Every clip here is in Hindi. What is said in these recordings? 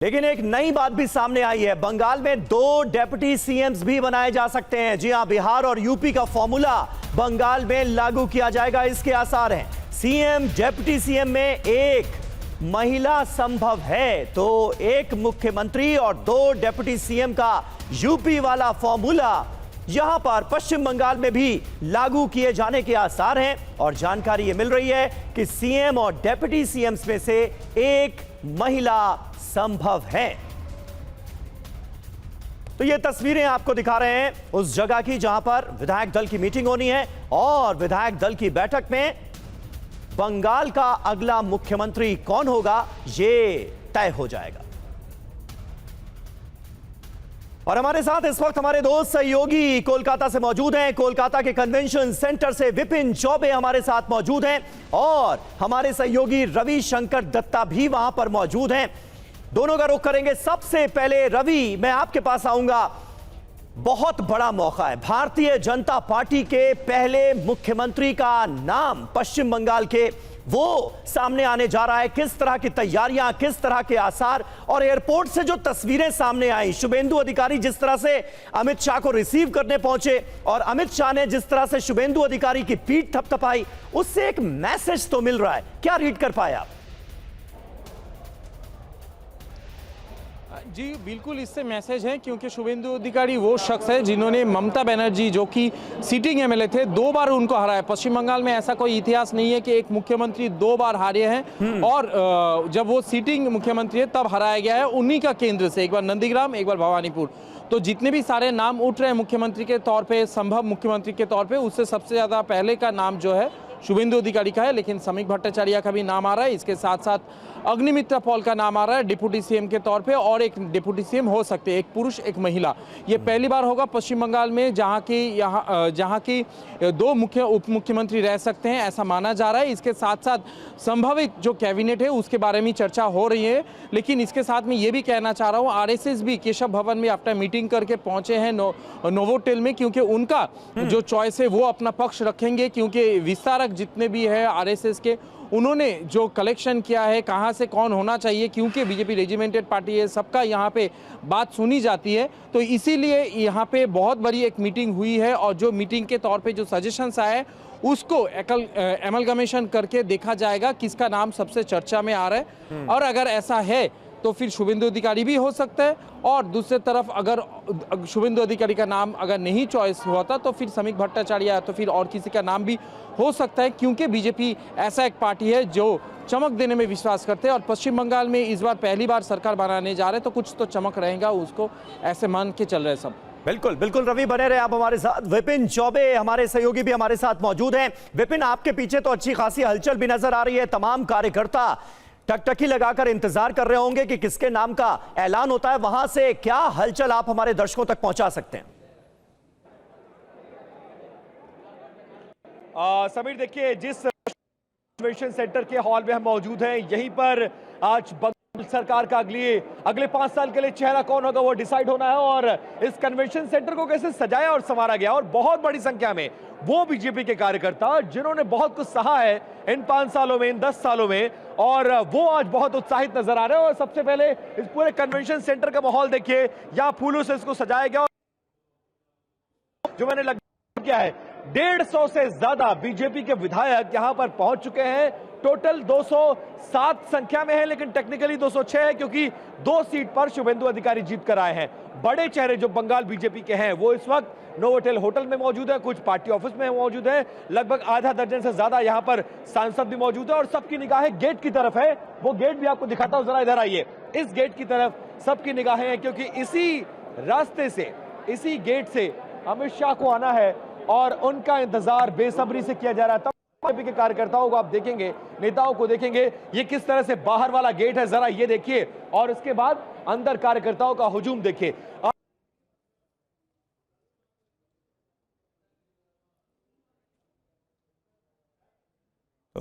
लेकिन एक नई बात भी सामने आई है। बंगाल में 2 डेप्यूटी सीएम्स भी बनाए जा सकते हैं। जी हां, बिहार और यूपी का फॉर्मूला बंगाल में लागू किया जाएगा, इसके आसार हैं। सीएम डेप्यूटी सीएम में एक महिला संभव है, तो एक मुख्यमंत्री और 2 डेप्यूटी सीएम का यूपी वाला फॉर्मूला यहां पर पश्चिम बंगाल में भी लागू किए जाने के आसार हैं। और जानकारी यह मिल रही है कि सीएम और डेप्यूटी सीएम्स में से एक महिला संभव है। तो ये तस्वीरें आपको दिखा रहे हैं उस जगह की जहां पर विधायक दल की मीटिंग होनी है और विधायक दल की बैठक में बंगाल का अगला मुख्यमंत्री कौन होगा ये तय हो जाएगा। और हमारे साथ इस वक्त हमारे दोस्त सहयोगी कोलकाता से मौजूद हैं। कोलकाता के कन्वेंशन सेंटर से विपिन चौबे हमारे साथ मौजूद हैं और हमारे सहयोगी रविशंकर दत्ता भी वहां पर मौजूद हैं। दोनों का रुख करेंगे। सबसे पहले रवि, मैं आपके पास आऊंगा। बहुत बड़ा मौका है, भारतीय जनता पार्टी के पहले मुख्यमंत्री का नाम पश्चिम बंगाल के वो सामने आने जा रहा है। किस तरह की तैयारियां, किस तरह के आसार, और एयरपोर्ट से जो तस्वीरें सामने आई, शुभेंदु अधिकारी जिस तरह से अमित शाह को रिसीव करने पहुंचे और अमित शाह ने जिस तरह से शुभेंदु अधिकारी की पीठ थपथपाई, उससे एक मैसेज तो मिल रहा है। क्या रीड कर पाए आप? जी बिल्कुल, इससे मैसेज है क्योंकि शुभेंदु अधिकारी वो शख्स है जिन्होंने ममता बनर्जी जो कि सीटिंग एमएलए थे 2 बार उनको हराया। पश्चिम बंगाल में ऐसा कोई इतिहास नहीं है कि एक मुख्यमंत्री 2 बार हारे हैं और जब वो सीटिंग मुख्यमंत्री है तब हराया गया है उन्हीं का केंद्र से, एक बार नंदीग्राम एक बार भवानीपुर। तो जितने भी सारे नाम उठ रहे हैं मुख्यमंत्री के तौर पे, संभव मुख्यमंत्री के तौर पे, उससे सबसे ज़्यादा पहले का नाम जो है शुभेंदु अधिकारी का है। लेकिन समीक भट्टाचार्य का भी नाम आ रहा है, इसके साथ साथ अग्निमित्रा पॉल का नाम आ रहा है डिप्टी सीएम के तौर पे, और एक डिप्टी सीएम हो सकते हैं, एक पुरुष एक महिला। ये पहली बार होगा पश्चिम बंगाल में जहाँ की 2 मुख्य उप मुख्यमंत्री रह सकते हैं, ऐसा माना जा रहा है। इसके साथ साथ संभावित जो कैबिनेट है उसके बारे में चर्चा हो रही है। लेकिन इसके साथ में ये भी कहना चाह रहा हूँ, आरएसएस भी केशव भवन में अपना मीटिंग करके पहुंचे हैं नोवोटेल में, क्योंकि उनका जो चॉइस है वो अपना पक्ष रखेंगे। क्योंकि विस्तारक जितने भी है आरएसएस के, उन्होंने जो कलेक्शन किया है कहां से कौन होना चाहिए, क्योंकि बीजेपी रेजिमेंटेड पार्टी है, सबका यहां पे बात सुनी जाती है, तो इसीलिए यहां पे बहुत बड़ी एक मीटिंग हुई है। और जो मीटिंग के तौर पे जो सजेशंस आए उसको एमलगमेशन करके देखा जाएगा किसका नाम सबसे चर्चा में आ रहा है। और अगर ऐसा है तो फिर शुभेंदु अधिकारी भी हो सकता है, और दूसरी तरफ अगर शुभेंदु अधिकारी का नाम अगर नहीं चॉइस हुआ था तो फिर समीक भट्टाचार्य या तो फिर और किसी का नाम भी हो सकता है। क्योंकि बीजेपी ऐसा एक पार्टी है जो चमक देने में विश्वास करते हैं, और पश्चिम बंगाल में इस बार पहली बार सरकार बनाने जा रहे हैं, तो कुछ तो चमक रहेगा, उसको ऐसे मान के चल रहे हैं सब। बिल्कुल बिल्कुल रवि, बने रहे आप हमारे साथ। विपिन चौबे हमारे सहयोगी भी हमारे साथ मौजूद हैं। विपिन, आपके पीछे तो अच्छी खासी हलचल भी नजर आ रही है। तमाम कार्यकर्ता टकटकी लगाकर इंतजार कर रहे होंगे कि किसके नाम का ऐलान होता है। वहां से क्या हलचल आप हमारे दर्शकों तक पहुंचा सकते हैं? समीर, देखिए, जिस कन्वेंशन सेंटर के हॉल में हम मौजूद हैं, यहीं पर आज बंगाल सरकार का अगले 5 साल के लिए चेहरा कौन होगा वो डिसाइड होना है। और इस कन्वेंशन सेंटर को कैसे सजाया और संवारा गया, और बहुत बड़ी संख्या में वो बीजेपी के कार्यकर्ता जिन्होंने बहुत कुछ सहा है इन 5 सालों में, इन 10 सालों में, और वो आज बहुत उत्साहित नजर आ रहे हैं। और सबसे पहले इस पूरे कन्वेंशन सेंटर का माहौल देखिए, यहाँ फूलों से इसको सजाया गया, जो मैंने लग किया है 150 से ज्यादा बीजेपी के विधायक यहां पर पहुंच चुके हैं। टोटल 207 संख्या में है, लेकिन टेक्निकली 206 है, क्योंकि 2 सीट पर शुभेंदु अधिकारी जीत कर आए हैं। बड़े चेहरे जो बंगाल बीजेपी के हैं वो इस वक्त नोवोटेल होटल में मौजूद है, कुछ पार्टी ऑफिस में मौजूद है। लगभग आधा दर्जन से ज्यादा यहां पर सांसद भी मौजूद है, और सबकी निगाहें गेट की तरफ है। वो गेट भी आपको दिखाता हूं, जरा इधर आइए। इस गेट की तरफ सबकी निगाहें हैं, क्योंकि इसी रास्ते से, इसी गेट से अमित शाह को आना है, और उनका इंतजार बेसब्री से किया जा रहा है। बीजेपी के कार्यकर्ताओं को आप देखेंगे, नेताओं को देखेंगे, ये किस तरह से बाहर वाला गेट है, जरा ये देखिए, और इसके बाद अंदर कार्यकर्ताओं का हुजूम देखिए।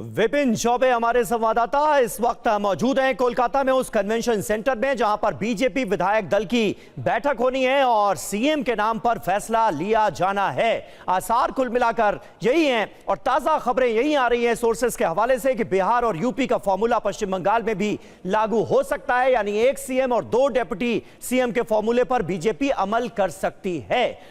विपिन चौबे हमारे संवाददाता इस वक्त मौजूद हैं कोलकाता में उस कन्वेंशन सेंटर में जहां पर बीजेपी विधायक दल की बैठक होनी है और सीएम के नाम पर फैसला लिया जाना है। आसार कुल मिलाकर यही हैं और ताजा खबरें यही आ रही हैं सोर्सेस के हवाले से कि बिहार और यूपी का फॉर्मूला पश्चिम बंगाल में भी लागू हो सकता है, यानी एक सीएम और 2 डिप्टी सीएम के फॉर्मूले पर बीजेपी अमल कर सकती है।